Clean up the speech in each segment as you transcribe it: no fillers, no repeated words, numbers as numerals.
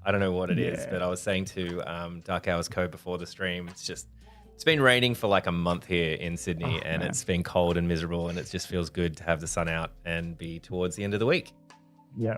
I don't know what it is, Yeah. but I was saying to Dark Hours Code before the stream, it's been raining for like a month here in Sydney, and man. it's been cold and miserable, and it just feels good to have the sun out and be towards the end of the week. Yeah.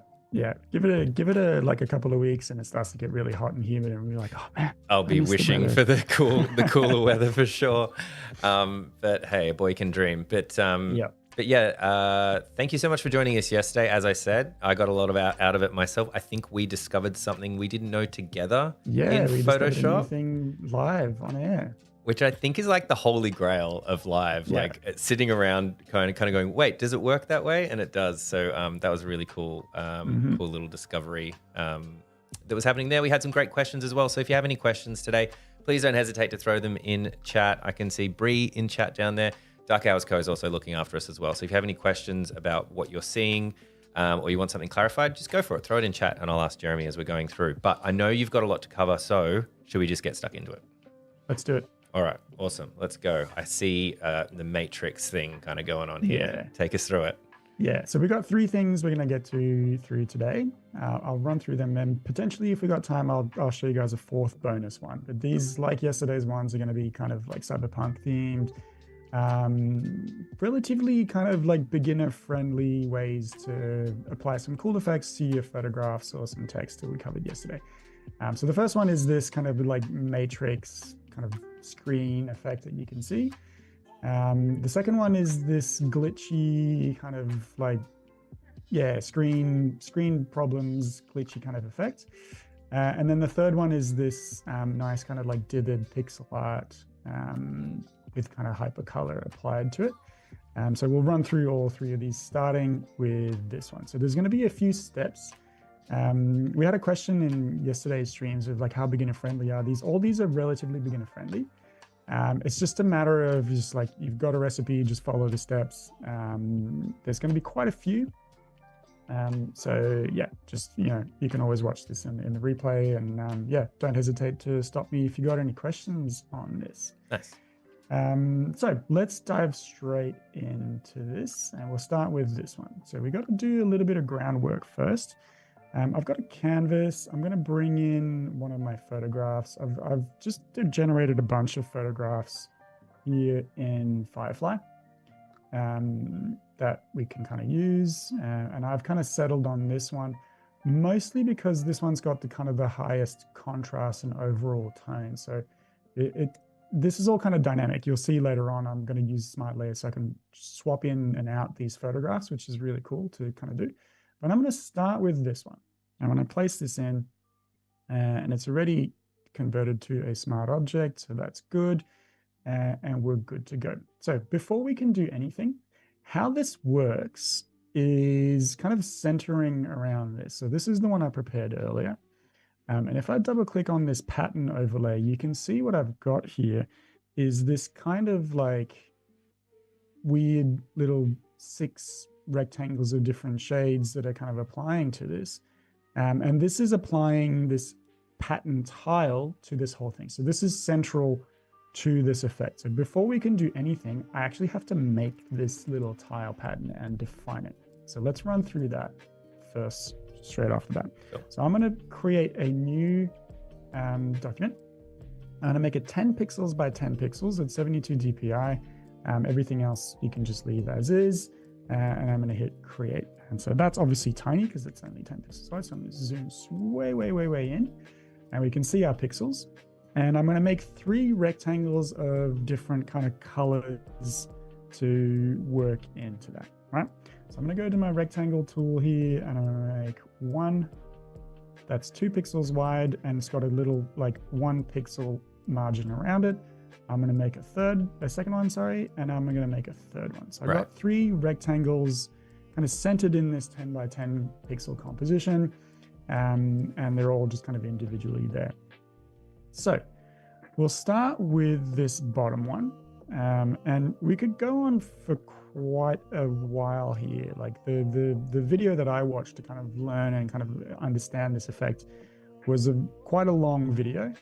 Give it a like a couple of weeks, and it starts to get really hot and humid, and we're like, oh man. I'll be wishing for the cooler weather for sure. But hey, a boy can dream. But yeah, thank you so much for joining us yesterday. As I said, I got a lot out of it myself. I think we discovered something we didn't know together in Photoshop. Discovered a new thing live on air. Which I think is like the holy grail of live, like sitting around kind of going, wait, does it work that way? And it does. So that was a really cool, cool little discovery that was happening there. We had some great questions as well. So if you have any questions today, please don't hesitate to throw them in chat. I can see Bree in chat down there. Dark Hours Co is also looking after us as well. So if you have any questions about what you're seeing or you want something clarified, just go for it. Throw it in chat and I'll ask Jeremy as we're going through. But I know you've got a lot to cover. So should we just get stuck into it? Let's do it. All right, awesome. Let's go. I see the Matrix thing kind of going on here. Yeah. Take us through it. Yeah, so we got 3 things we're going to get through today. I'll run through them, and potentially if we got time, I'll show you guys a 4th bonus one. But these, like yesterday's ones, are going to be kind of like cyberpunk themed, relatively kind of like beginner friendly ways to apply some cool effects to your photographs or some text that we covered yesterday. So the first one is this kind of like Matrix kind of screen effect that you can see. The second one is this glitchy kind of like, screen problems, glitchy kind of effect. And then the third one is this nice kind of like dithered pixel art with kind of hypercolor applied to it. So we'll run through all 3 of these, starting with this one. So there's going to be a few steps. We had a question in yesterday's streams of like how beginner friendly are these. All these are relatively beginner friendly. It's just a matter of just like, you've got a recipe, just follow the steps. There's going to be quite a few. So yeah, just, you can always watch this in the replay, and don't hesitate to stop me if you got any questions on this. Nice. So let's dive straight into this, and we'll start with this one. So we got to do a little bit of groundwork first. I've got a canvas. I'm going to bring in one of my photographs. I've just generated a bunch of photographs here in Firefly that we can kind of use. And I've kind of settled on this one, mostly because this one's got the highest contrast and overall tone. So this is all kind of dynamic. You'll see later on, I'm going to use Smart Layers so I can swap in and out these photographs, which is really cool to kind of do. But I'm going to start with this one. I'm going to place this in, and it's already converted to a smart object, so that's good, and we're good to go. So before we can do anything, how this works is kind of centering around this. So this is the one I prepared earlier. And if I double click on this pattern overlay, you can see what I've got here is this kind of like weird little 6 rectangles of different shades that are kind of applying to this. And this is applying this pattern tile to this whole thing. So this is central to this effect. So before we can do anything, I actually have to make this little tile pattern and define it. So let's run through that first, straight off the bat. Sure. So I'm going to create a new document. I'm going to make it 10 pixels by 10 pixels at 72 DPI. Everything else you can just leave as is. And I'm going to hit create. And so that's obviously tiny because it's only 10 pixels wide. So I'm going to zoom way in, and we can see our pixels. And I'm going to make 3 rectangles of different kind of colors to work into that, right? So I'm going to go to my rectangle tool here, and I'm going to make one that's 2 pixels wide, and it's got a little like 1 pixel margin around it. I'm going to make a second one, and I'm going to make a third one. So I've got 3 rectangles kind of centered in this 10 by 10 pixel composition, and they're all just kind of individually there. So we'll start with this bottom one, and we could go on for quite a while here. Like the video that I watched to kind of learn and kind of understand this effect was quite a long video.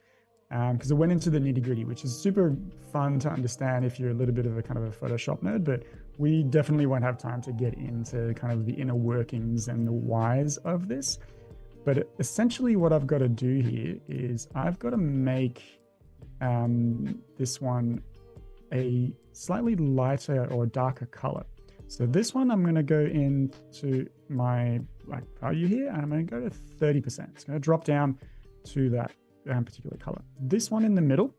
Because it went into the nitty-gritty, which is super fun to understand if you're a little bit of a kind of a Photoshop nerd, but we definitely won't have time to get into kind of the inner workings and the whys of this. But essentially what I've got to do here is I've got to make this one a slightly lighter or darker color. So this one, I'm going to go into my black value here, and I'm going to go to 30%. It's going to drop down to that particular color. This one in the middle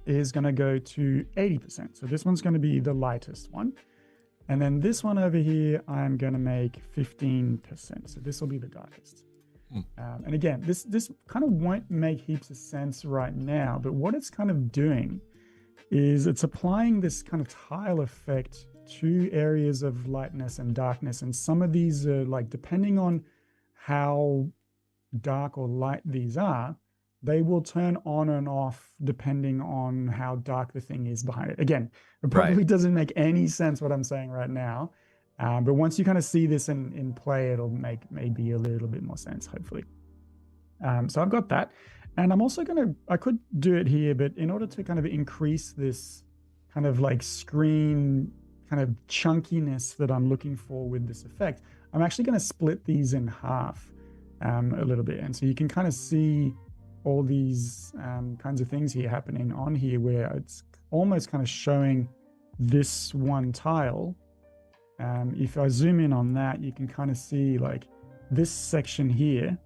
is going to go to 80%. So this one's going to be the lightest one. And then this one over here, I'm going to make 15%. So this will be the darkest. And again, this kind of won't make heaps of sense right now, but what it's kind of doing is it's applying this kind of tile effect to areas of lightness and darkness. And some of these are like, depending on how dark or light these are, they will turn on and off depending on how dark the thing is behind it. Again, it probably doesn't make any sense what I'm saying right now. But once you kind of see this in play, it'll make maybe a little bit more sense, hopefully. So I've got that. And I'm also I could do it here, but in order to kind of increase this kind of like screen kind of chunkiness that I'm looking for with this effect, I'm actually going to split these in half a little bit. And so you can kind of see all these kinds of things here happening on here, where it's almost kind of showing this one tile. If I zoom in on that, you can kind of see like this section here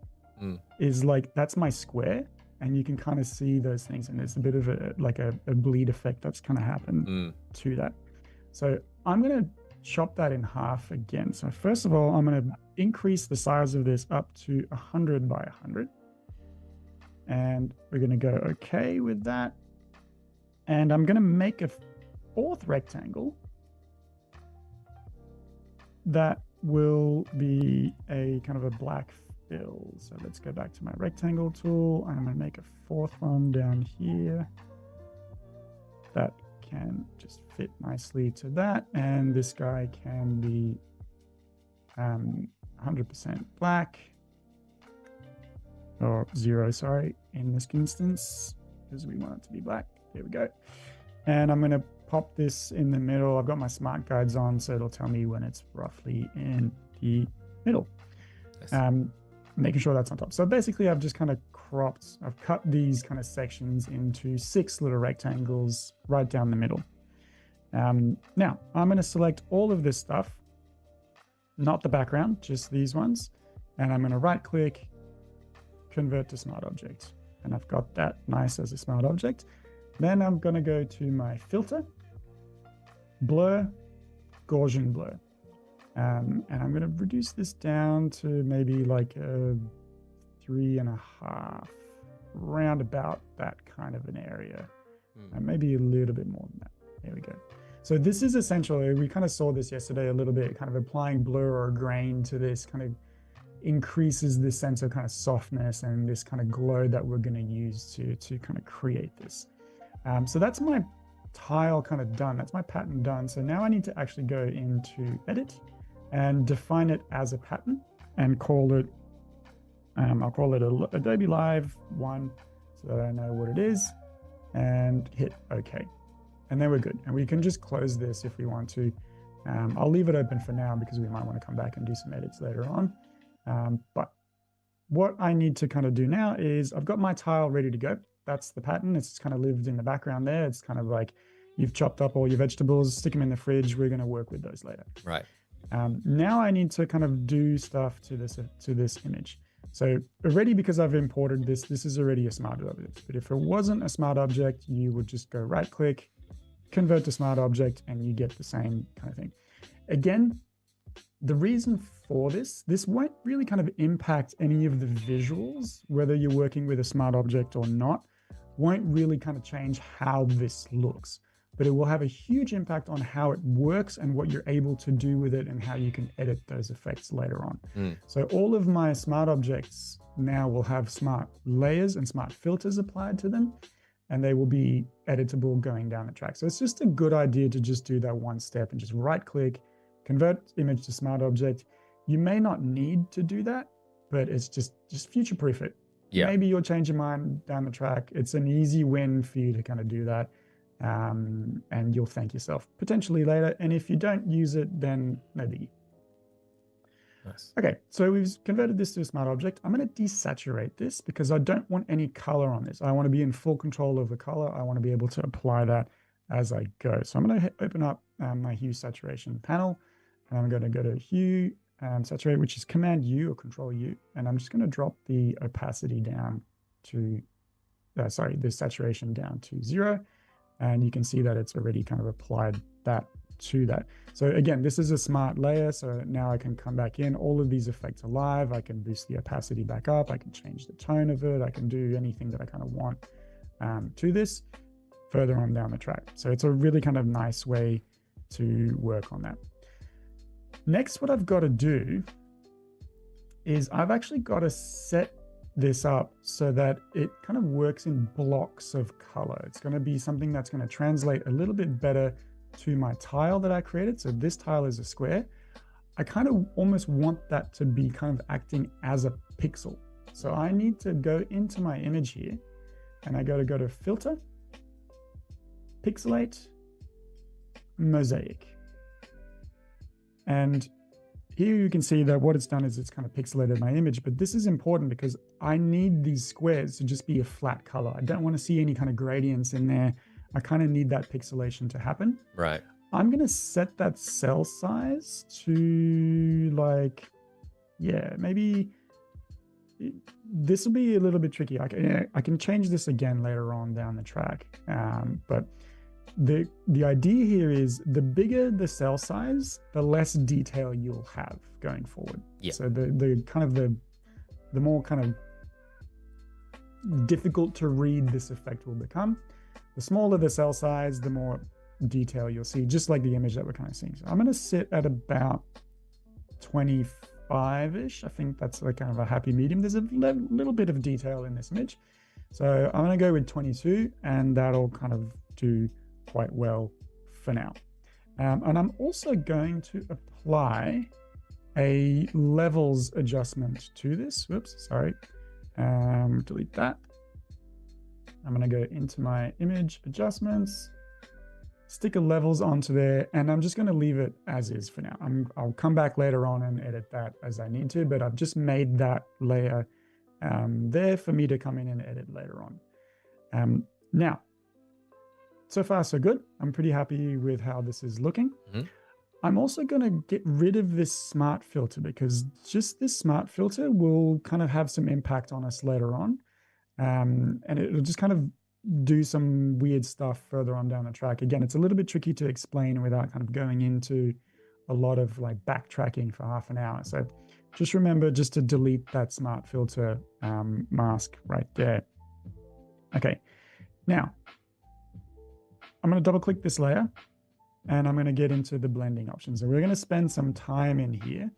is like, that's my square, and you can kind of see those things, and there's a bit of a bleed effect that's kind of happened to that. So I'm going to chop that in half again. So first of all, I'm going to increase the size of this up to 100 by 100. And we're going to go okay with that. And I'm going to make a fourth rectangle that will be a kind of a black fill. So let's go back to my rectangle tool. I'm going to make a fourth one down here that can just fit nicely to that. And this guy can be 100% black, or 0, sorry, in this instance, because we want it to be black. There we go. And I'm going to pop this in the middle. I've got my smart guides on, so it'll tell me when it's roughly in the middle. Nice. Making sure that's on top. So basically I've just kind of I've cut these kind of sections into 6 little rectangles right down the middle. Now I'm going to select all of this stuff, not the background, just these ones. And I'm going to right click, convert to smart object. And I've got that nice as a smart object. Then I'm going to go to my filter, blur, Gaussian blur. And I'm going to reduce this down to maybe like a 3.5, round about that kind of an area. And maybe a little bit more than that. There we go. So this is essentially, we kind of saw this yesterday a little bit, kind of applying blur or grain to this kind of increases this sense of kind of softness and this kind of glow that we're going to use to kind of create this. So that's my tile kind of done. That's my pattern done. So now I need to actually go into edit and define it as a pattern and call it, I'll call it Adobe Live 1 so that I know what it is, and hit OK. And then we're good. And we can just close this if we want to. I'll leave it open for now because we might want to come back and do some edits later on. But what I need to kind of do now is I've got my tile ready to go. That's the pattern. It's kind of lived in the background there. It's kind of like you've chopped up all your vegetables, stick them in the fridge. We're going to work with those later. Right. Now I need to kind of do stuff to this image. So already, because I've imported this, this is already a smart object. But if it wasn't a smart object, you would just go right click, convert to smart object, and you get the same kind of thing. Again, the reason for this won't really kind of impact any of the visuals, whether you're working with a smart object or not, won't really kind of change how this looks, but it will have a huge impact on how it works and what you're able to do with it and how you can edit those effects later on. So all of my smart objects now will have smart layers and smart filters applied to them, and they will be editable going down the track. So it's just a good idea to just do that one step and just right click, convert image to smart object. You may not need to do that, but it's just future proof it. Yeah. Maybe you'll change your mind down the track. It's an easy win for you to kind of do that. And you'll thank yourself potentially later. And if you don't use it, then no biggie. Nice. Okay, so we've converted this to a smart object. I'm going to desaturate this because I don't want any color on this. I want to be in full control of the color. I want to be able to apply that as I go. So I'm going to open up my hue saturation panel, and I'm going to go to hue saturate, which is Command U or Control U, and I'm just going to drop the opacity down to, the saturation down to 0, and you can see that it's already kind of applied that to that. So again, this is a smart layer, so now I can come back in. All of these effects are live. I can boost the opacity back up. I can change the tone of it. I can do anything that I kind of want to this further on down the track. So it's a really kind of nice way to work on that. Next, what I've got to do is I've actually got to set this up so that it kind of works in blocks of color. It's going to be something that's going to translate a little bit better to my tile that I created. So this tile is a square. I kind of almost want that to be kind of acting as a pixel. So I need to go into my image here, and I go to filter, pixelate, mosaic. And here you can see that what it's done is it's kind of pixelated my image, but this is important because I need these squares to just be a flat color. I don't want to see any kind of gradients in there. I kind of need that pixelation to happen. Right. I'm going to set that cell size to like, yeah, maybe this will be a little bit tricky. I can change this again later on down the track. But the idea here is the bigger the cell size, the less detail you'll have going forward. Yeah. So the kind of the more kind of difficult to read this effect will become. The smaller the cell size, the more detail you'll see, just like the image that we're kind of seeing. So I'm going to sit at about 25-ish. I think that's like kind of a happy medium. There's a little bit of detail in this image. So I'm going to go with 22, and that'll kind of do quite well for now. And I'm also going to apply a levels adjustment to this. Whoops, sorry. Delete that. I'm going to go into my image adjustments, stick a levels onto there, and I'm just going to leave it as is for now. I'll come back later on and edit that as I need to, but I've just made that layer there for me to come in and edit later on. Now, so far so good. I'm pretty happy with how this is looking. Mm-hmm. I'm also going to get rid of this smart filter because just this smart filter will kind of have some impact on us later on. And it'll just kind of do some weird stuff further on down the track. Again, it's a little bit tricky to explain without kind of going into a lot of like backtracking for half an hour. So just remember just to delete that smart filter mask right there. Okay, now I'm going to double click this layer and I'm going to get into the blending options. And we're going to spend some time in here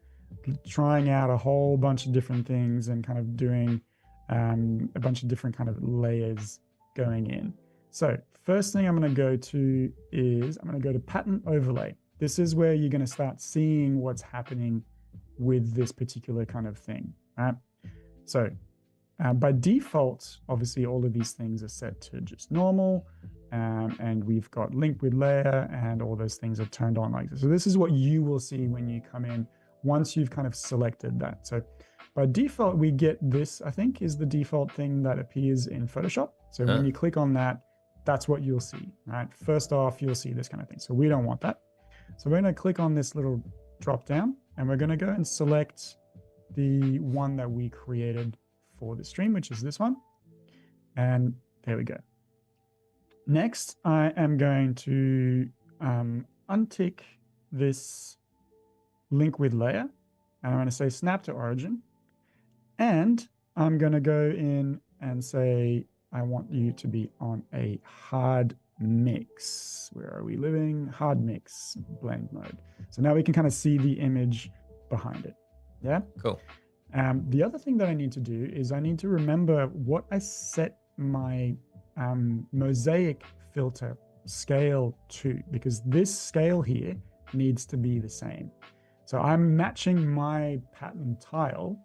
trying out a whole bunch of different things and kind of doing a bunch of different kind of layers going in. So first thing I'm going to go to is I'm going to go to pattern overlay. This is where you're going to start seeing what's happening with this particular kind of thing. Right? So by default, obviously all of these things are set to just normal, and we've got link with layer and all those things are turned on like this. So this is what you will see when you come in once you've kind of selected that. So by default, we get this, I think, is the default thing that appears in Photoshop. So when you click on that, that's what you'll see, right? First off, you'll see this kind of thing. So we don't want that. So we're going to click on this little drop down, and we're going to go and select the one that we created for the stream, which is this one. And there we go. Next, I am going to untick this link with layer, and I'm going to say snap to origin. And I'm going to go in and say, I want you to be on a hard mix. Where are we living? Hard mix blend mode. So now we can kind of see the image behind it. Yeah? Cool. The other thing that I need to do is I need to remember what I set my mosaic filter scale to, because this scale here needs to be the same. So I'm matching my pattern tile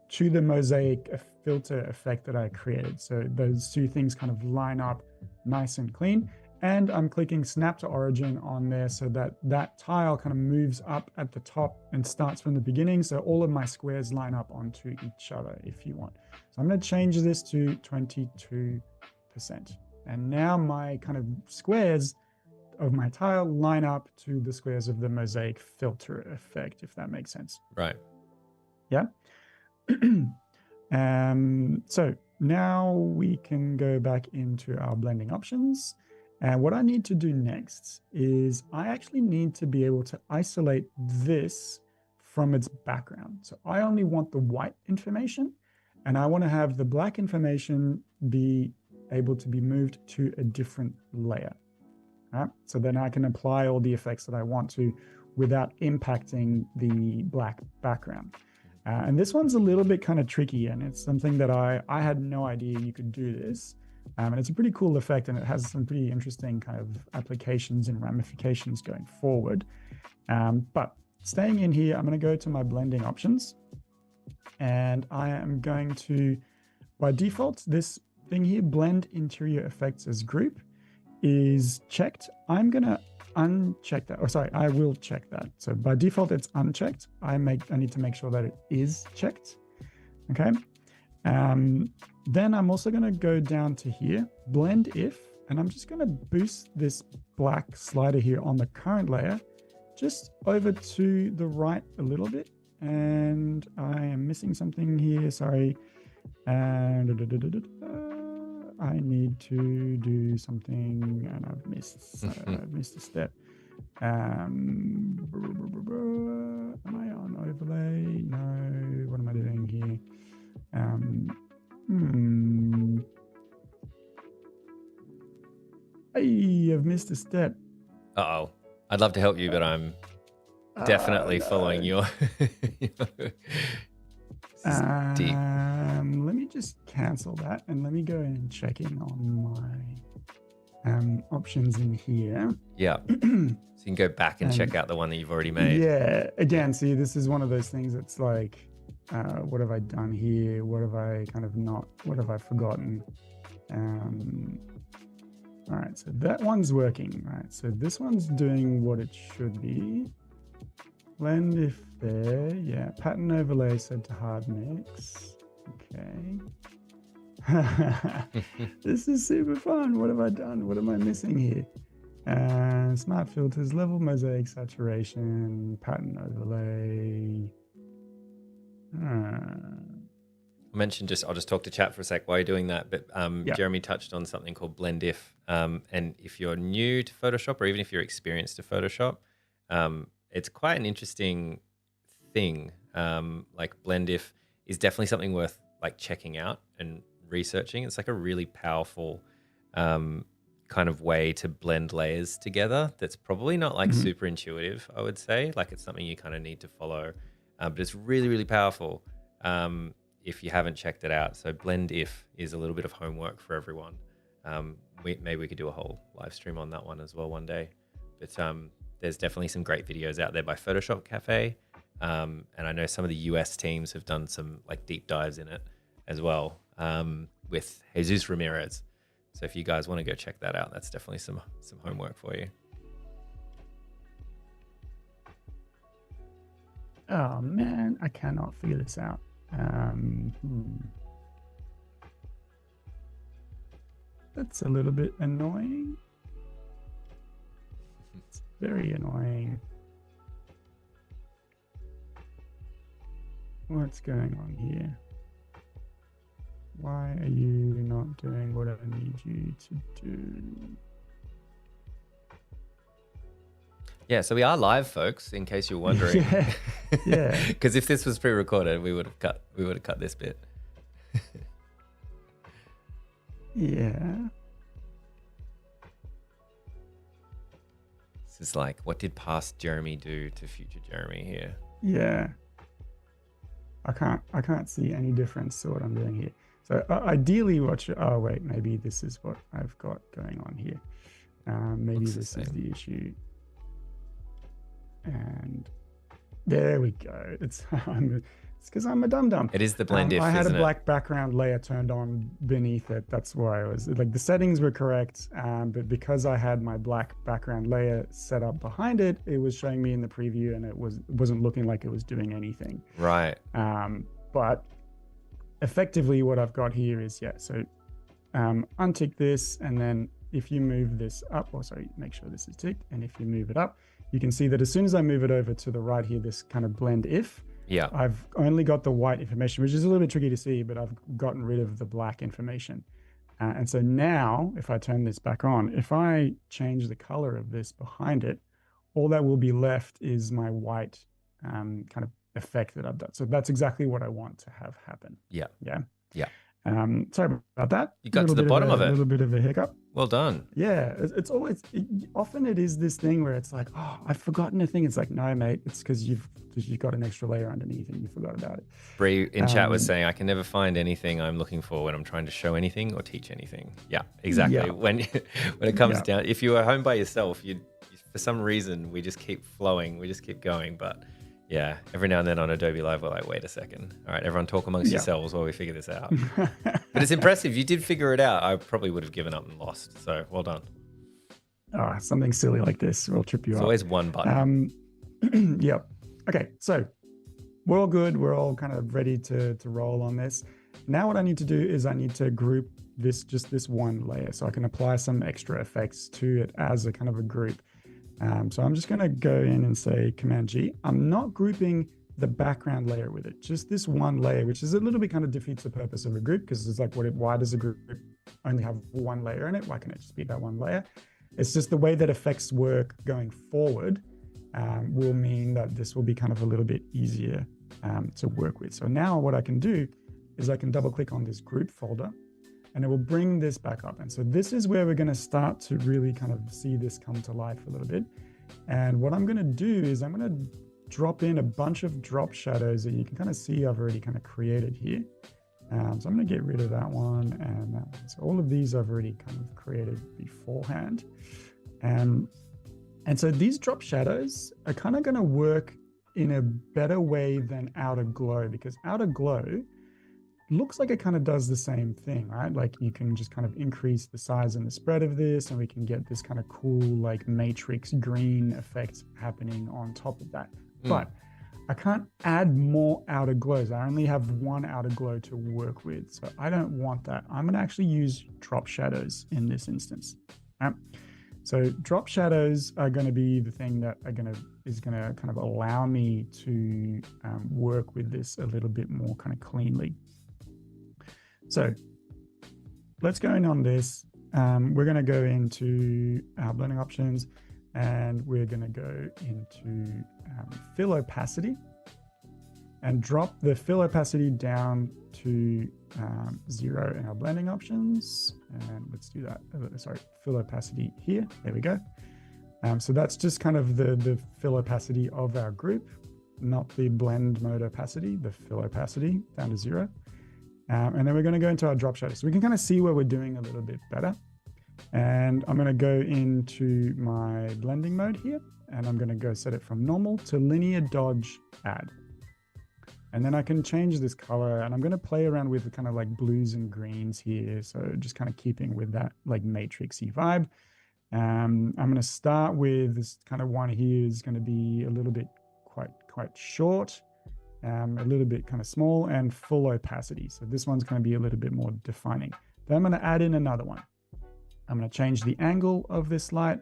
to the mosaic filter effect that I created. So those two things kind of line up nice and clean. And I'm clicking snap to origin on there so that that tile kind of moves up at the top and starts from the beginning. So all of my squares line up onto each other if you want. So I'm going to change this to 22%. And now my kind of squares of my tile line up to the squares of the mosaic filter effect, if that makes sense. Right. Yeah. So now we can go back into our blending options. And what I need to do next is I actually need to be able to isolate this from its background. So I only want the white information, and I want to have the black information be able to be moved to a different layer. Right? So then I can apply all the effects that I want to without impacting the black background. And this one's a little bit kind of tricky, and it's something that I had no idea you could do this. And it's a pretty cool effect, and it has some pretty interesting kind of applications and ramifications going forward. But staying in here, I'm going to go to my blending options, and I am going to, by default, this thing here, blend interior effects as group, is checked. I'm going to uncheck that. Oh, sorry, I will check that. So by default, it's unchecked. I need to make sure that it is checked. Okay. Then I'm also going to go down to here, blend if, and I'm just going to boost this black slider here on the current layer just over to the right a little bit. And I am missing something here. Sorry. And I need to do something, and I've missed a step. Am I on overlay? No. What am I doing here? Hey, I've missed a step. Uh-oh. I'd love to help you, but I'm definitely following your deep. Let me just cancel that, and let me go and check in on my options in here. Yeah. So you can go back and check out the one that you've already made. Yeah. Again, see, this is one of those things that's like, what have I done here? What have I forgotten? All right, so that one's working, right? So this one's doing what it should be. Blend if there, yeah. Pattern overlay set to hard mix. Okay. This is super fun. What have I done? What am I missing here? Smart filters, level mosaic saturation, pattern overlay. I'll just talk to chat for a sec while you're doing that. But Yeah. Jeremy touched on something called blend if. And if you're new to Photoshop, or even if you're experienced to Photoshop, it's quite an interesting thing. Like blend if is definitely something worth like checking out and researching. It's like a really powerful kind of way to blend layers together. That's probably not like super intuitive, I would say. Like it's something you kind of need to follow, but it's really, really powerful if you haven't checked it out. So blend if is a little bit of homework for everyone. Maybe we could do a whole live stream on that one as well one day. But there's definitely some great videos out there by Photoshop Cafe. And I know some of the US teams have done some like deep dives in it as well with Jesus Ramirez. So if you guys want to go check that out, that's definitely some homework for you. Oh man, I cannot figure this out. That's a little bit annoying. It's very annoying. What's going on here? Why are you not doing what I need you to do? Yeah, so we are live, folks, in case you're wondering. Yeah. Because if this was pre-recorded, we would have cut this bit. Yeah. This is like, what did past Jeremy do to future Jeremy here? Yeah. I can't see any difference to what I'm doing here. So ideally oh wait, maybe this is what I've got going on here. Maybe this is the issue. And there we go. It's because I'm a dum-dum. It is the blend if, I had a isn't it? black background layer turned on beneath it. That's why I was like, the settings were correct, but because I had my black background layer set up behind it, it was showing me in the preview, and it wasn't looking like it was doing anything. Right. But effectively, what I've got here is so untick this, and then if you move this up, make sure this is ticked, and if you move it up, you can see that as soon as I move it over to the right here, this kind of blend if. Yeah. I've only got the white information, which is a little bit tricky to see, but I've gotten rid of the black information. And so now if I turn this back on, if I change the color of this behind it, all that will be left is my white kind of effect that I've done. So that's exactly what I want to have happen. Yeah. Yeah. Yeah. Sorry about that. You got to the bottom of it. A little bit of a hiccup. Well done. Yeah, it's always, often it is this thing where it's like, oh, I've forgotten a thing. It's like, no, mate, it's because you've got an extra layer underneath and you forgot about it. Bree in chat was saying, I can never find anything I'm looking for when I'm trying to show anything or teach anything. Yeah, exactly. Yeah. When it comes down, if you are home by yourself, you for some reason, we just keep flowing, we just keep going. But yeah, every now and then on Adobe Live, we're like, wait a second. All right, everyone talk amongst yourselves while we figure this out. But it's impressive. You did figure it out. I probably would have given up and lost. So well done. Oh, something silly like this will trip you up. It's always one button. Yep. Okay, so we're all good. We're all kind of ready to roll on this. Now what I need to do is I need to group just this one layer so I can apply some extra effects to it as a kind of a group. So I'm just going to go in and say Command G. I'm not grouping the background layer with it, just this one layer, which is a little bit kind of defeats the purpose of a group, because it's like, why does a group only have one layer in it? Why can't it just be that one layer? It's just the way that effects work going forward will mean that this will be kind of a little bit easier to work with. So now what I can do is I can double click on this group folder, and it will bring this back up. And so this is where we're going to start to really kind of see this come to life a little bit. And what I'm going to do is I'm going to drop in a bunch of drop shadows that you can kind of see I've already kind of created here. So I'm going to get rid of that one and that one. So all of these I've already kind of created beforehand. And so these drop shadows are kind of going to work in a better way than outer glow, because outer glow looks like it kind of does the same thing, right? Like you can just kind of increase the size and the spread of this, and we can get this kind of cool like matrix green effect happening on top of that. But I can't add more outer glows. I only have one outer glow to work with. So I don't want that. I'm going to actually use drop shadows in this instance. So drop shadows are going to be the thing that is going to kind of allow me to work with this a little bit more kind of cleanly. So let's go in on this. We're going to go into our blending options, and we're going to go into fill opacity and drop the fill opacity down to 0 in our blending options. And let's do that. Sorry, fill opacity here. There we go. So that's just kind of the fill opacity of our group, not the blend mode opacity, the fill opacity down to 0. And then we're going to go into our drop shadows. So we can kind of see where we're doing a little bit better. And I'm going to go into my blending mode here, and I'm going to go set it from normal to linear dodge add. And then I can change this color, and I'm going to play around with the kind of like blues and greens here. So just kind of keeping with that like matrixy vibe. I'm going to start with this kind of one here is going to be a little bit quite short. A little bit kind of small and full opacity. So this one's going to be a little bit more defining. Then I'm going to add in another one. I'm going to change the angle of this light.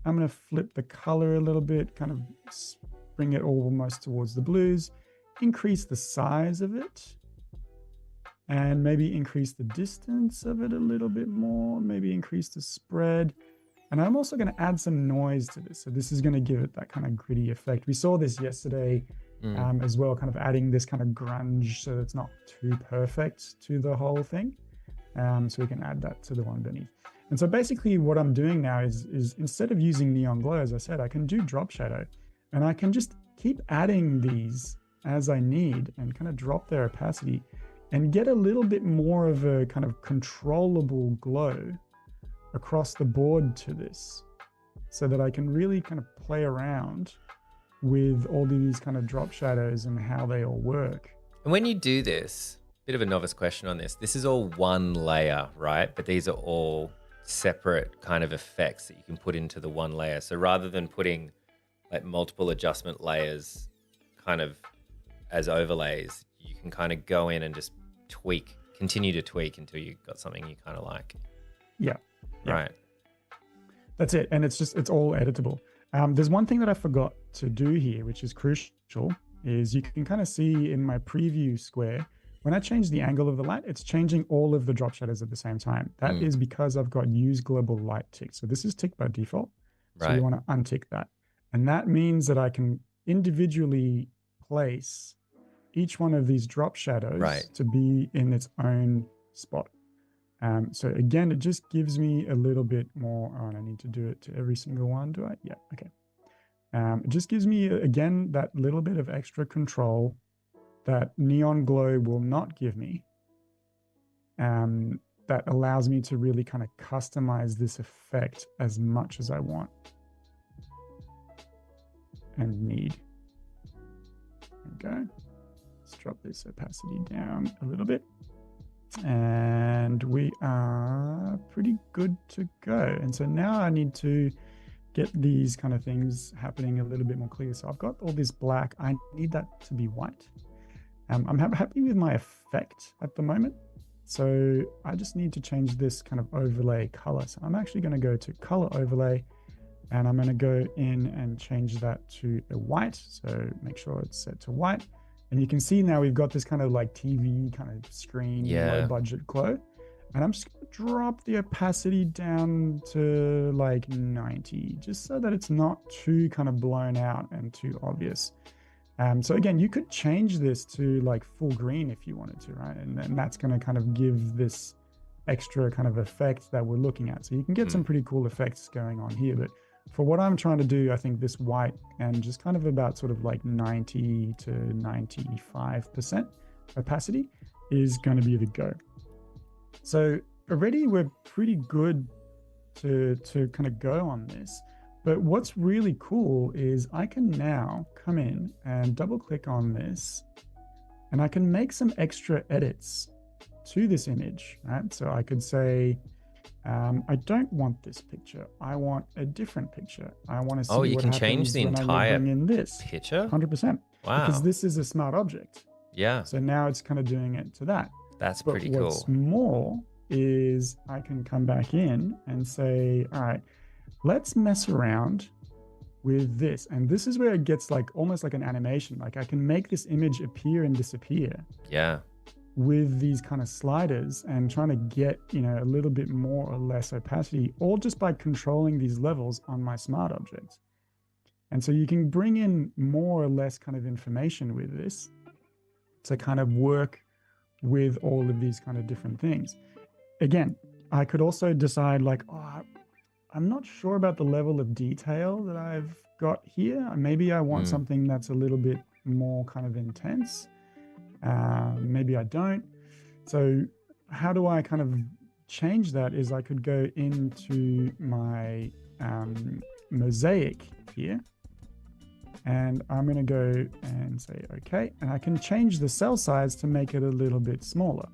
I'm going to flip the color a little bit, kind of bring it almost towards the blues, increase the size of it, and maybe increase the distance of it a little bit more, maybe increase the spread. And I'm also going to add some noise to this. So this is going to give it that kind of gritty effect. We saw this yesterday as well, kind of adding this kind of grunge so it's not too perfect to the whole thing. So we can add that to the one beneath. And so basically what I'm doing now is instead of using neon glow, as I said, I can do drop shadow, and I can just keep adding these as I need and kind of drop their opacity and get a little bit more of a kind of controllable glow across the board to this, so that I can really kind of play around with all these kind of drop shadows and how they all work. And when you do this, bit of a novice question on this. This is all one layer, right? But these are all separate kind of effects that you can put into the one layer. So rather than putting like multiple adjustment layers kind of as overlays, you can kind of go in and just continue to tweak until you got something you kind of like. Yeah. Right. That's it. And it's all editable. There's one thing that I forgot to do here, which is crucial, is you can kind of see in my preview square, when I change the angle of the light, it's changing all of the drop shadows at the same time. That is because I've got use global light ticked. So this is ticked by default. So you want to untick that. And that means that I can individually place each one of these drop shadows to be in its own spot. So again, it just gives me a little bit more, and I need to do it to every single one, do I? Yeah, okay. It just gives me, again, that little bit of extra control that neon glow will not give me. That allows me to really kind of customize this effect as much as I want and need. There we go. Let's drop this opacity down a little bit. And we are pretty good to go. And so now I need to get these kind of things happening a little bit more clear. So I've got all this black. I need that to be white. I'm happy with my effect at the moment. So I just need to change this kind of overlay color. So I'm actually going to go to color overlay, and I'm going to go in and change that to a white. So make sure it's set to white. And you can see now we've got this kind of like TV kind of screen, low budget glow. And I'm just going to drop the opacity down to like 90, just so that it's not too kind of blown out and too obvious. So again, you could change this to like full green if you wanted to, right? And then that's going to kind of give this extra kind of effect that we're looking at. So you can get some pretty cool effects going on here. But for what I'm trying to do, I think this white and just kind of about sort of like 90 to 95% opacity is going to be the go. So already we're pretty good to kind of go on this. But what's really cool is I can now come in and double click on this, and I can make some extra edits to this image, right? So I could say, I don't want this picture. I want a different picture. I want to see what happens. Oh, you can change the entire picture? 100%. Wow. Because this is a smart object. Yeah. So now it's kind of doing it to that. That's pretty cool. What's more is I can come back in and say, all right, let's mess around with this. And this is where it gets like almost like an animation. Like I can make this image appear and disappear. Yeah. With these kind of sliders and trying to get, you know, a little bit more or less opacity, all just by controlling these levels on my smart object. And so you can bring in more or less kind of information with this to kind of work with all of these kind of different things. Again, I could also decide like, oh, I'm not sure about the level of detail that I've got here. Maybe I want something that's a little bit more kind of intense. Maybe I don't. So how do I kind of change that is I could go into my mosaic here, and I'm going to go and say, okay, and I can change the cell size to make it a little bit smaller.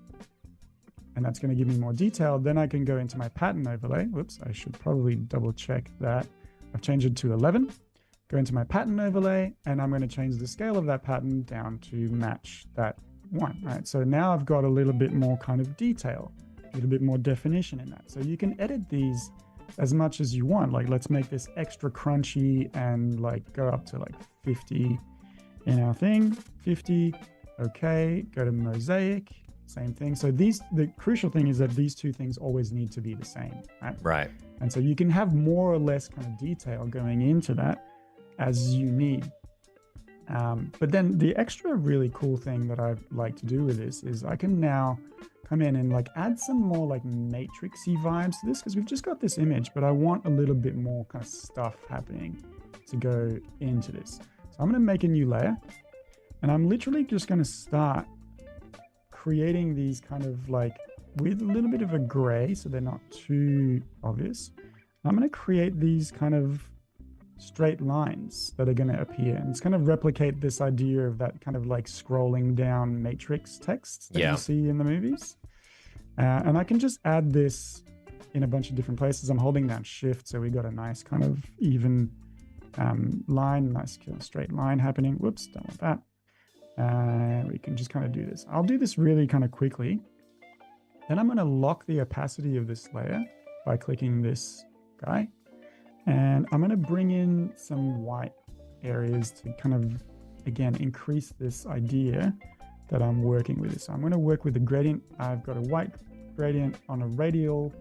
And that's going to give me more detail. Then I can go into my pattern overlay. Whoops, I should probably double check that. I've changed it to 11. Go into my pattern overlay, and I'm going to change the scale of that pattern down to match that one, right? So now I've got a little bit more kind of detail, a little bit more definition in that. So you can edit these as much as you want. Like let's make this extra crunchy and like go up to like 50 in our thing, 50. Okay, go to mosaic. Same thing. So the crucial thing is that these two things always need to be the same, right? Right. And so you can have more or less kind of detail going into that as you need. But then the extra really cool thing that I like to do with this is I can now come in and like add some more like matrixy vibes to this, because we've just got this image, but I want a little bit more kind of stuff happening to go into this. So I'm going to make a new layer, and I'm literally just going to start creating these kind of like with a little bit of a gray so they're not too obvious. I'm going to create these kind of straight lines that are going to appear, and it's going to replicate this idea of that kind of like scrolling down matrix text that you see in the movies. And I can just add this in a bunch of different places. I'm holding down shift, so we got a nice kind of even line, nice straight line happening. Whoops, don't want that. We can just kind of do this. I'll do this really kind of quickly. Then I'm going to lock the opacity of this layer by clicking this guy. And I'm going to bring in some white areas to kind of, again, increase this idea that I'm working with. So I'm going to work with the gradient. I've got a white gradient on a radial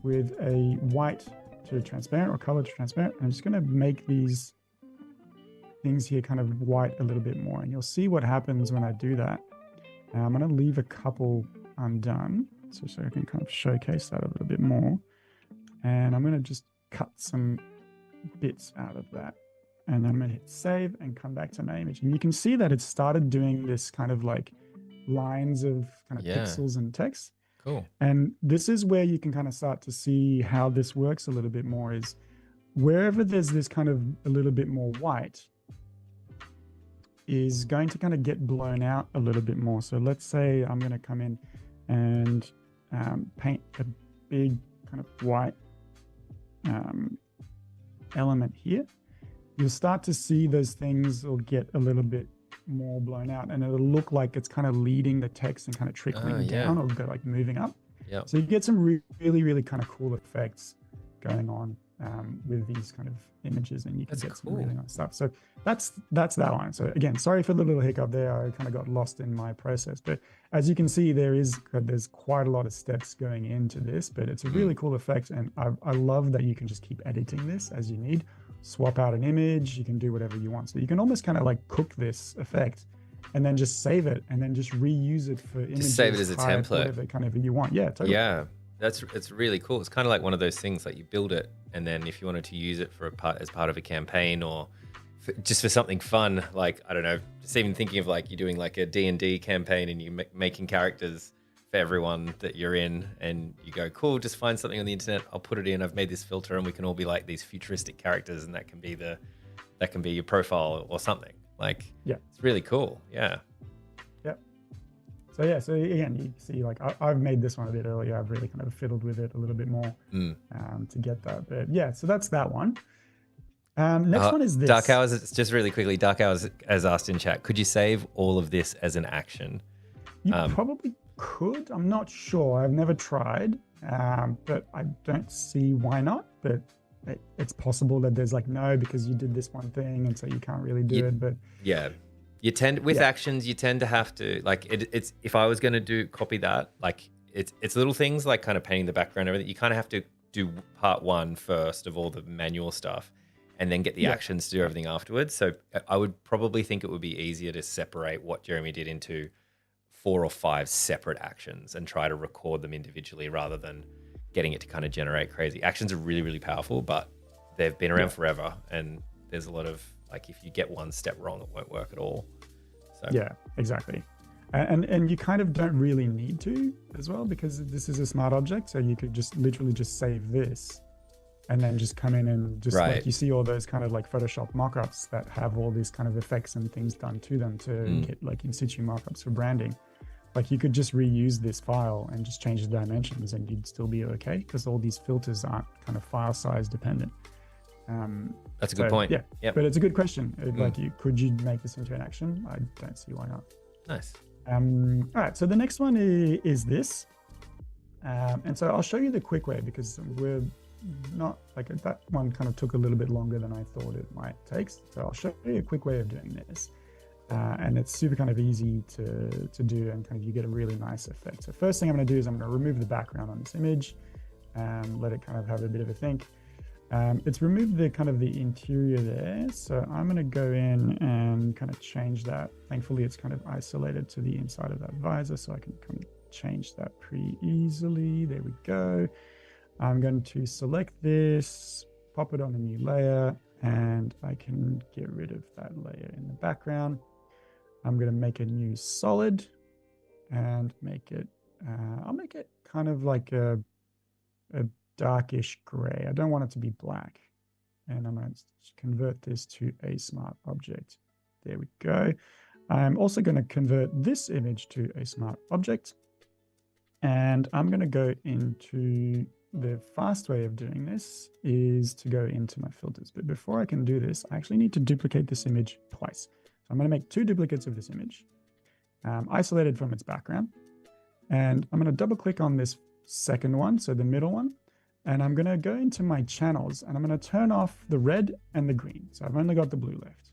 with a white to transparent or color to transparent. I'm just going to make these things here kind of white a little bit more. And you'll see what happens when I do that. I'm going to leave a couple undone so I can kind of showcase that a little bit more. And I'm going to just cut some bits out of that. And then I'm going to hit save and come back to my image. And you can see that it started doing this kind of like lines of kind of pixels and text. Cool. And this is where you can kind of start to see how this works a little bit more, is wherever there's this kind of a little bit more white is going to kind of get blown out a little bit more. So let's say I'm going to come in and paint a big kind of white element here. You'll start to see those things will get a little bit more blown out, and it'll look like it's kind of leading the text and kind of trickling down or go like moving up. So you get some really kind of cool effects going on with these kind of images, and you can get some really nice stuff. So that's that one. So again, sorry for the little hiccup there. I kind of got lost in my process, but as you can see, there's quite a lot of steps going into this, but it's a really cool effect, and I love that you can just keep editing this as you need. Swap out an image, you can do whatever you want. So you can almost kind of like cook this effect and then just save it and then just reuse it for images. Just save it as a template. Whatever kind of you want. Yeah, totally. Yeah, it's really cool. It's kind of like one of those things, like you build it, and then if you wanted to use it for as part of a campaign or just for something fun, like, I don't know, just even thinking of like you're doing like a D&D campaign and you're making characters for everyone that you're in, and you go, cool, just find something on the internet, I'll put it in, I've made this filter, and we can all be like these futuristic characters, and that can be your profile or something. Like, it's really cool. So again, you see, like I've made this one a bit earlier. I've really kind of fiddled with it a little bit more to get that. But yeah, so that's that one. Next one is this. Dark Hours, just really quickly, Dark Hours has asked in chat, could you save all of this as an action? You probably could. I'm not sure. I've never tried, but I don't see why not. But it's possible that there's like, no, because you did this one thing, and so you can't really do it. But you tend with actions, you tend to have to like it's if I was going to copy that, like it's little things like kind of painting the background and everything. You kind of have to do part one first of all the manual stuff, and then get the actions to do everything afterwards. So I would probably think it would be easier to separate what Jeremy did into 4 or 5 separate actions and try to record them individually rather than getting it to kind of generate crazy. Actions are really powerful, but they've been around forever, and there's a lot of like, if you get one step wrong, it won't work at all. So yeah, exactly. And you kind of don't really need to as well, because this is a smart object, so you could just literally just save this and then just come in and just like, you see all those kind of like Photoshop mockups that have all these kind of effects and things done to them to get like in situ mockups for branding. Like you could just reuse this file and just change the dimensions and you'd still be okay, because all these filters aren't kind of file size dependent. That's a good point. Yeah, but it's a good question. Like, could you make this into an action? I don't see why not. Nice. All right, so the next one is this. And so I'll show you the quick way, because we're not like that one kind of took a little bit longer than I thought it might take. So I'll show you a quick way of doing this. And it's super kind of easy to do, and kind of you get a really nice effect. So first thing I'm going to do is I'm going to remove the background on this image and let it kind of have a bit of a think. It's removed the kind of the interior there. So I'm going to go in and kind of change that. Thankfully, it's kind of isolated to the inside of that visor, so I can kind of change that pretty easily. There we go. I'm going to select this, pop it on a new layer, and I can get rid of that layer in the background. I'm going to make a new solid and make it, I'll make it kind of like a darkish gray. I don't want it to be black. and I'm going to convert this to a smart object. There we go. I'm also going to convert this image to a smart object, and I'm going to go into the fast way of doing this is to go into my filters. But before I can do this, I actually need to duplicate this image twice. So I'm going to make 2 duplicates of this image, isolated from its background. And I'm going to double click on this second one, so the middle one. And I'm going to go into my channels and I'm going to turn off the red and the green. So I've only got the blue left.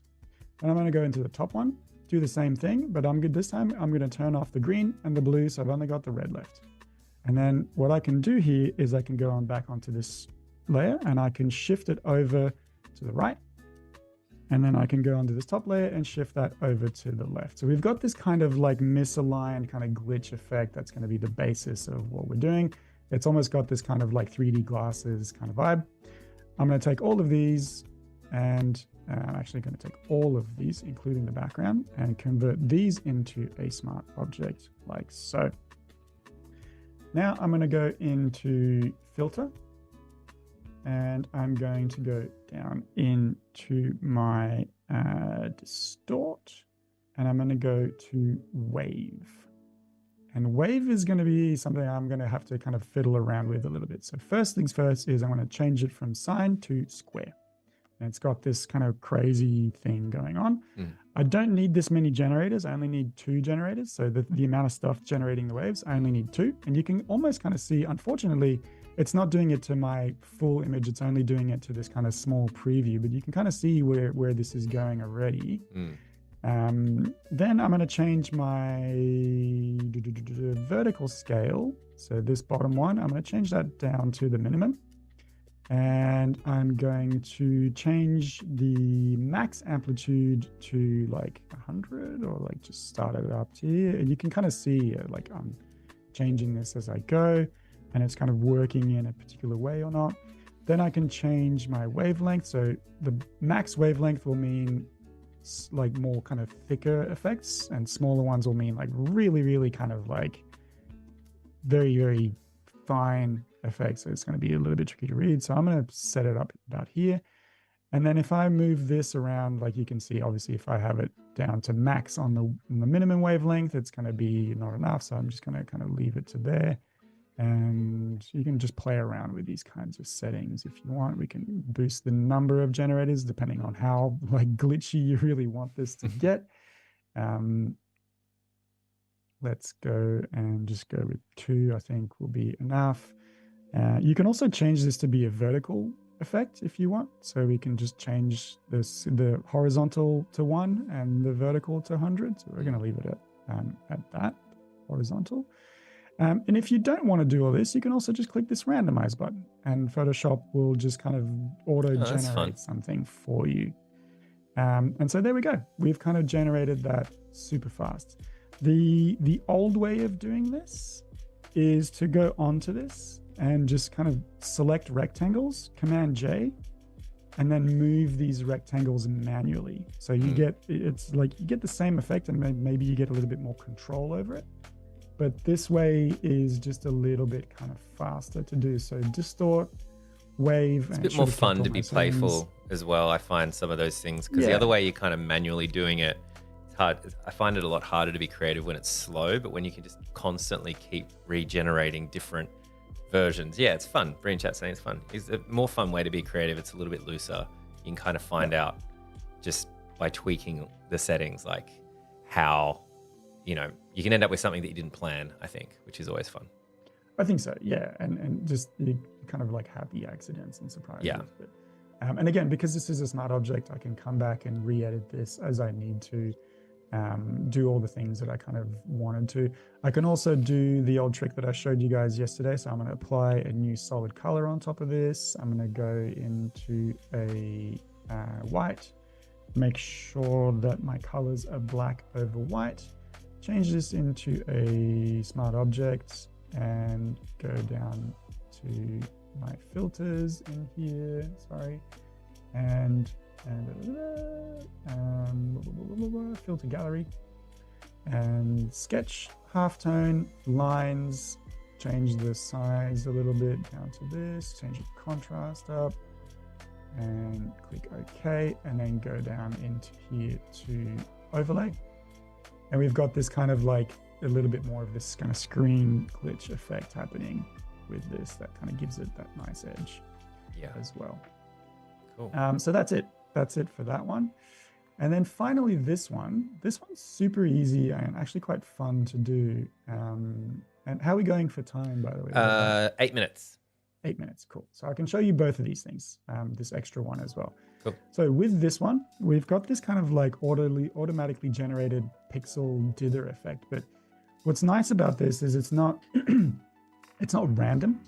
And I'm going to go into the top one, do the same thing, but this time I'm going to turn off the green and the blue, so I've only got the red left. And then what I can do here is I can go on back onto this layer and I can shift it over to the right. And then I can go onto this top layer and shift that over to the left. So we've got this kind of like misaligned kind of glitch effect that's going to be the basis of what we're doing. It's almost got this kind of like 3D glasses kind of vibe. I'm going to take all of these and I'm actually going to take all of these, including the background, and convert these into a smart object like so. Now I'm going to go into filter and I'm going to go down into my distort and I'm going to go to wave. And wave is going to be something I'm going to have to kind of fiddle around with a little bit. So first things first is I'm going to change it from sine to square. And it's got this kind of crazy thing going on. I don't need this many generators. I only need 2 generators. So the amount of stuff generating the waves, I only need 2. And you can almost kind of see, unfortunately, it's not doing it to my full image. It's only doing it to this kind of small preview, but you can kind of see where this is going already. Then I'm going to change my vertical scale. So this bottom one, I'm going to change that down to the minimum. And I'm going to change the max amplitude to like 100 or like just start it up to here. And you can kind of see like I'm changing this as I go and it's kind of working in a particular way or not. Then I can change my wavelength. So the max wavelength will mean like more kind of thicker effects and smaller ones will mean like really, really kind of like very, very fine effects. So it's going to be a little bit tricky to read. So I'm going to set it up about here. And then if I move this around, like you can see, obviously, if I have it down to max on the minimum wavelength, it's going to be not enough. So I'm just going to kind of leave it to there. And you can just play around with these kinds of settings if you want. We can boost the number of generators depending on how like glitchy you really want this to get. Let's go and just go with 2, I think will be enough. You can also change this to be a vertical effect if you want. So we can just change the horizontal to 1 and the vertical to 100. So we're going to leave it at that, horizontal. And if you don't want to do all this, you can also just click this randomize button and Photoshop will just kind of auto-generate something for you. And so there we go. We've kind of generated that super fast. The old way of doing this is to go onto this and just kind of select rectangles, Command J, and then move these rectangles manually. So you get, it's like you get the same effect and maybe you get a little bit more control over it. But this way is just a little bit kind of faster to do. So distort, wave. It's a bit more fun to be playful as well. I find some of those things because the other way you're kind of manually doing it, it's hard. I find it a lot harder to be creative when it's slow, but when you can just constantly keep regenerating different versions. Yeah, it's fun. Green Chat saying it's fun. It's a more fun way to be creative. It's a little bit looser. You can kind of find out just by tweaking the settings, like how, you can end up with something that you didn't plan, I think, which is always fun. I think so, yeah. And just you kind of like happy accidents and surprises. Yeah. But, and again, because this is a smart object, I can come back and re-edit this as I need to do all the things that I kind of wanted to. I can also do the old trick that I showed you guys yesterday. So I'm going to apply a new solid color on top of this. I'm going to go into a white, make sure that my colors are black over white. Change this into a smart object and go down to my filters in here, and filter gallery and sketch, halftone, lines, change the size a little bit down to this, change the contrast up, and click OK, and then go down into here to overlay. And we've got this kind of like a little bit more of this kind of screen glitch effect happening with this that kind of gives it that nice edge as well. Cool. So that's it. That's it for that one. And then finally, this one's super easy and actually quite fun to do. And how are we going for time, by the way? 8 minutes. 8 minutes, cool. So I can show you both of these things, this extra one as well. Cool. So with this one, we've got this kind of like automatically generated pixel dither effect. But what's nice about this is it's not it's not random.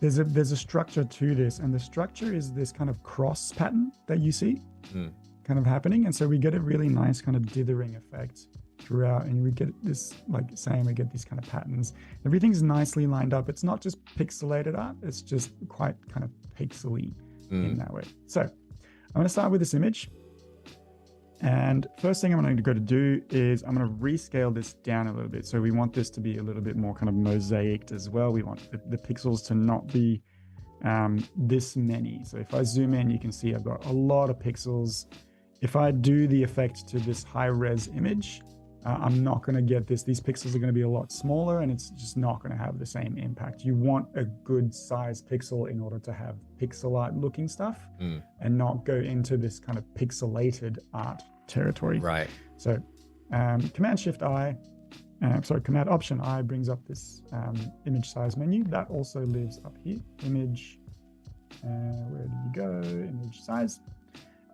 There's a structure to this, and the structure is this kind of cross pattern that you see kind of happening. And so we get a really nice kind of dithering effect throughout, and we get this, like saying, we get these kind of patterns. Everything's nicely lined up. It's not just pixelated art, it's just quite kind of pixely in that way. So I'm going to start with this image. And first thing I'm going to go to do is I'm going to rescale this down a little bit. So we want this to be a little bit more kind of mosaicked as well. We want the pixels to not be this many. So if I zoom in, you can see I've got a lot of pixels. If I do the effect to this high res image, I'm not going to get this. These pixels are going to be a lot smaller, and it's just not going to have the same impact. You want a good size pixel in order to have pixel art looking stuff and not go into this kind of pixelated art territory. Right. So Command Option I brings up this image size menu. That also lives up here. Image, where do you go? Image size.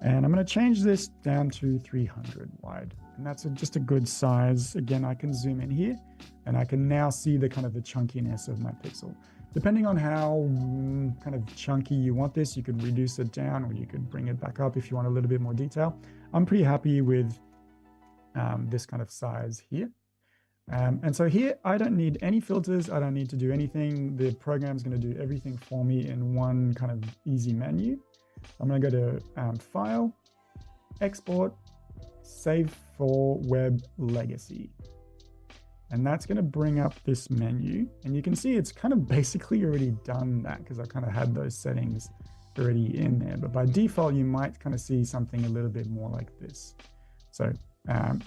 And I'm going to change this down to 300 wide. And that's just a good size. Again, I can zoom in here and I can now see the kind of the chunkiness of my pixel. Depending on how kind of chunky you want this, you could reduce it down or you could bring it back up if you want a little bit more detail. I'm pretty happy with this kind of size here. And so here, I don't need any filters. I don't need to do anything. The program's going to do everything for me in one kind of easy menu. I'm going to go to File, Export, Save for Web Legacy. And that's going to bring up this menu. And you can see it's kind of basically already done that because I kind of had those settings already in there. But by default, you might kind of see something a little bit more like this. So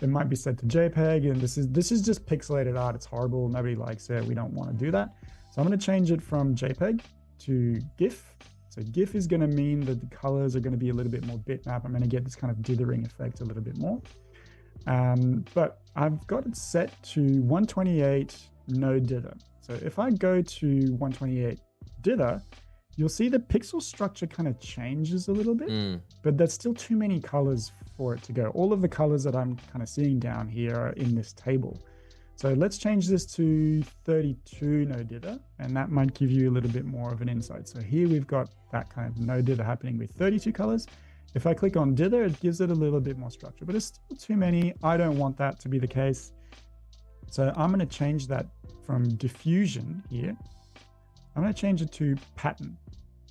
it might be set to JPEG, and this is just pixelated art. It's horrible. Nobody likes it. We don't want to do that. So I'm going to change it from JPEG to GIF. So GIF is going to mean that the colors are going to be a little bit more bitmap. I'm going to get this kind of dithering effect a little bit more. But I've got it set to 128 no dither. So if I go to 128 dither, you'll see the pixel structure kind of changes a little bit, but there's still too many colors for it to go. All of the colors that I'm kind of seeing down here are in this table. So let's change this to 32 no dither, and that might give you a little bit more of an insight. So here we've got that kind of no dither happening with 32 colors. If I click on dither, it gives it a little bit more structure, but it's still too many. I don't want that to be the case. So I'm going to change that from diffusion here. I'm going to change it to pattern.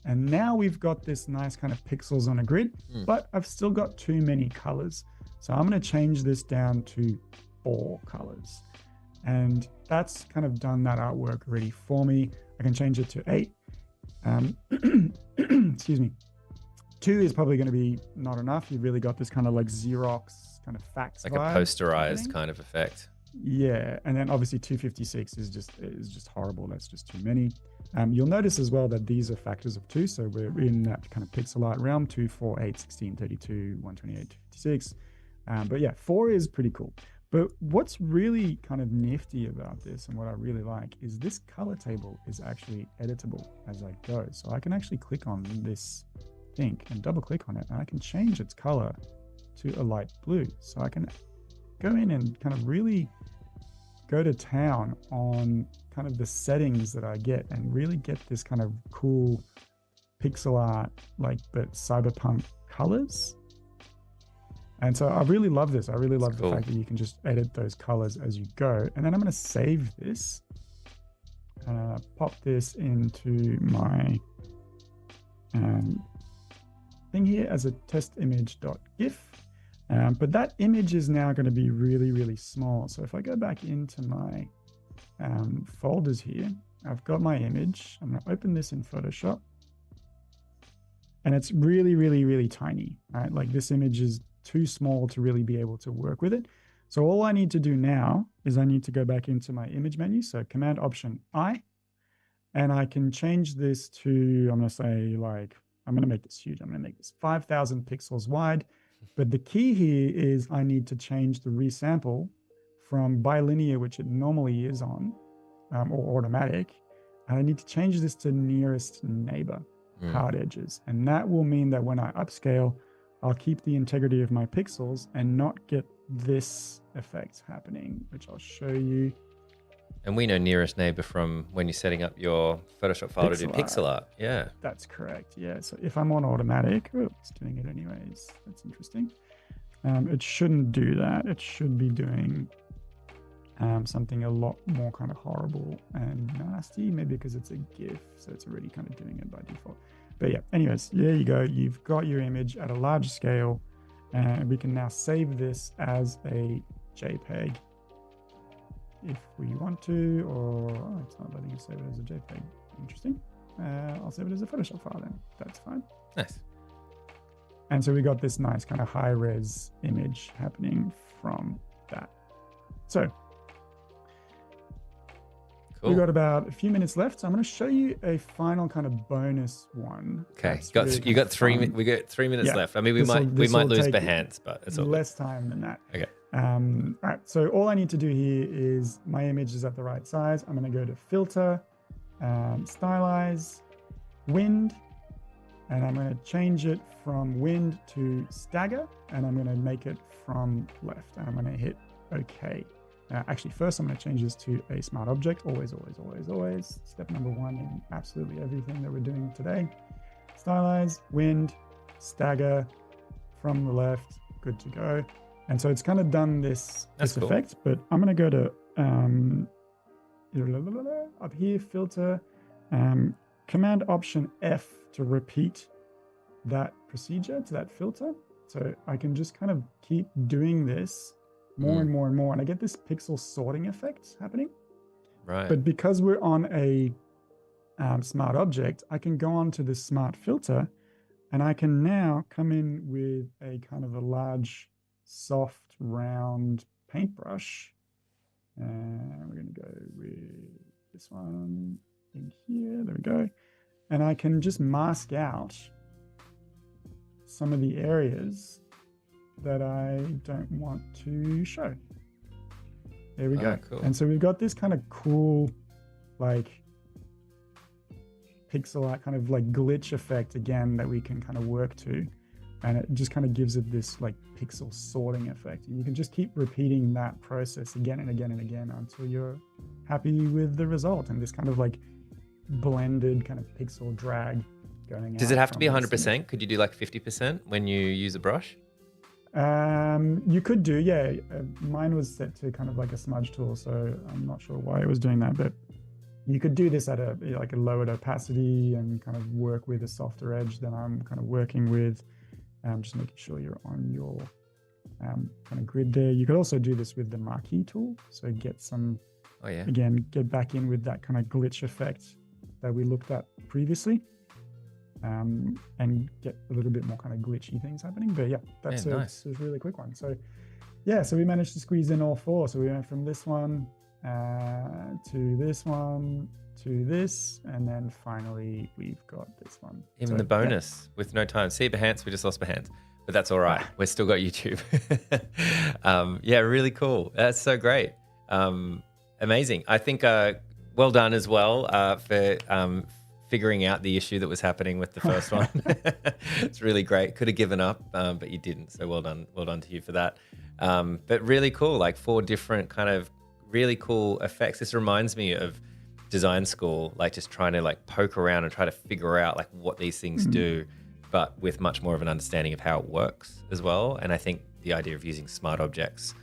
And now we've got this nice kind of pixels on a grid, but I've still got too many colors. So I'm going to change this down to 4 colors. And that's kind of done that artwork already for me. I can change it to 8. Excuse me. 2 is probably going to be not enough. You've really got this kind of like Xerox kind of fax like vibe a posterized kind of effect. Yeah, and then obviously 256 is just horrible. That's just too many. You'll notice as well that these are factors of 2, so we're in that kind of pixel art realm: 2, 4, 8, 16, 32, 128, 256. But yeah, 4 is pretty cool. But what's really kind of nifty about this, and what I really like, is this color table is actually editable as I go. So I can actually click on this thing and double click on it, and I can change its color to a light blue. So I can go in and kind of really go to town on kind of the settings that I get and really get this kind of cool pixel art, like, but cyberpunk colors. And so I really love this. I really love the fact that you can just edit those colors as you go. And then I'm going to save this, pop this into my thing here as a test image.gif. But that image is now going to be really, really small. So if I go back into my folders here, I've got my image. I'm going to open this in Photoshop. And it's really, really, really tiny, right? Like this image is too small to really be able to work with it. So all I need to do now is I need to go back into my image menu. So Command Option I, and I can change this to, I'm going to say like, I'm going to make this huge. I'm going to make this 5,000 pixels wide. But the key here is I need to change the resample from bilinear, which it normally is on, or automatic. And I need to change this to nearest neighbor, hard edges. And that will mean that when I upscale, I'll keep the integrity of my pixels and not get this effect happening, which I'll show you. And we know nearest neighbor from when you're setting up your Photoshop file to do pixel art. Yeah. That's correct. Yeah. So if I'm on automatic, it's doing it anyways. That's interesting. It shouldn't do that. It should be doing something a lot more kind of horrible and nasty, maybe because it's a GIF. So it's already kind of doing it by default. But yeah, anyways, there you go. You've got your image at a large scale, and we can now save this as a JPEG if we want to, or it's not letting us save it as a JPEG. Interesting. I'll save it as a Photoshop file then. That's fine. Nice. And so we got this nice kind of high res image happening from that. So cool. We've got about a few minutes left. So I'm going to show you a final kind of bonus one. Okay, you got 3 minutes. We got 3 minutes left. I mean, we might lose Behance, but it's all less time than that. Okay. All right. So all I need to do here is my image is at the right size. I'm going to go to Filter, Stylize, Wind, and I'm going to change it from Wind to Stagger, and I'm going to make it from left, and I'm going to hit OK. Actually, first I'm going to change this to a smart object. Always, always, always, always. Step number one in absolutely everything that we're doing today. Stylize, Wind, Stagger, from the left, good to go. And so it's kind of done this cool effect, but I'm going to go to up here, Filter, Command Option F to repeat that procedure to that filter. So I can just kind of keep doing this more and more and more, and I get this pixel sorting effect happening. Right. But because we're on a smart object, I can go on to this smart filter, and I can now come in with a kind of a large, soft, round paintbrush. And we're going to go with this one in here. There we go. And I can just mask out some of the areas that I don't want to show. There we go. Cool. And so we've got this kind of cool, like pixel art kind of like glitch effect again that we can kind of work to. And it just kind of gives it this like pixel sorting effect. And you can just keep repeating that process again and again and again until you're happy with the result. And this kind of like blended kind of pixel drag going out. Does it have to be 100%? Could you do like 50% when you use a brush? You could do, yeah. Mine was set to kind of like a smudge tool, so I'm not sure why it was doing that, but you could do this at a lowered opacity and kind of work with a softer edge than I'm kind of working with. Just making sure you're on your kind of grid there. You could also do this with the marquee tool, so get some, again, get back in with that kind of glitch effect that we looked at previously. And get a little bit more kind of glitchy things happening. But yeah, that's nice. A really quick one. So yeah, so we managed to squeeze in all four. So we went from this one to this one to this, and then finally we've got this one. Even the bonus with no time. See Behance, we just lost Behance, but that's all right. We've still got YouTube. Yeah, really cool. That's so great. Amazing. I think well done as well for figuring out the issue that was happening with the first one. It's really great. Could have given up, but you didn't. So well done to you for that. But really cool, like 4 different kind of really cool effects. This reminds me of design school, like just trying to like poke around and try to figure out like what these things do, but with much more of an understanding of how it works as well. And I think the idea of using smart objects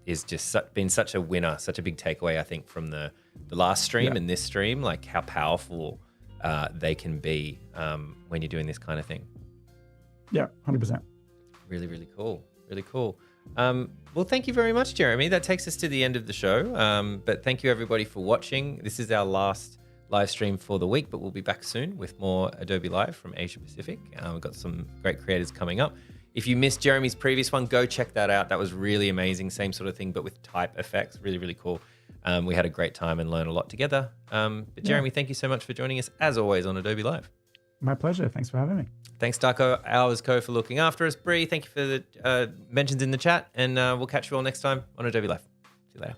is just been such a winner, such a big takeaway, I think, from the last stream and this stream, like how powerful they can be when you're doing this kind of thing. Yeah, 100%. Really, really cool. Really cool. Well, thank you very much, Jeremy. That takes us to the end of the show. But thank you, everybody, for watching. This is our last live stream for the week, but we'll be back soon with more Adobe Live from Asia Pacific. We've got some great creators coming up. If you missed Jeremy's previous one, go check that out. That was really amazing. Same sort of thing, but with type effects. Really, really cool. We had a great time and learned a lot together. But Jeremy, thank you so much for joining us, as always, on Adobe Live. My pleasure. Thanks for having me. Thanks, Darko Hours Co. for looking after us. Bree, thank you for the mentions in the chat. And we'll catch you all next time on Adobe Live. See you later.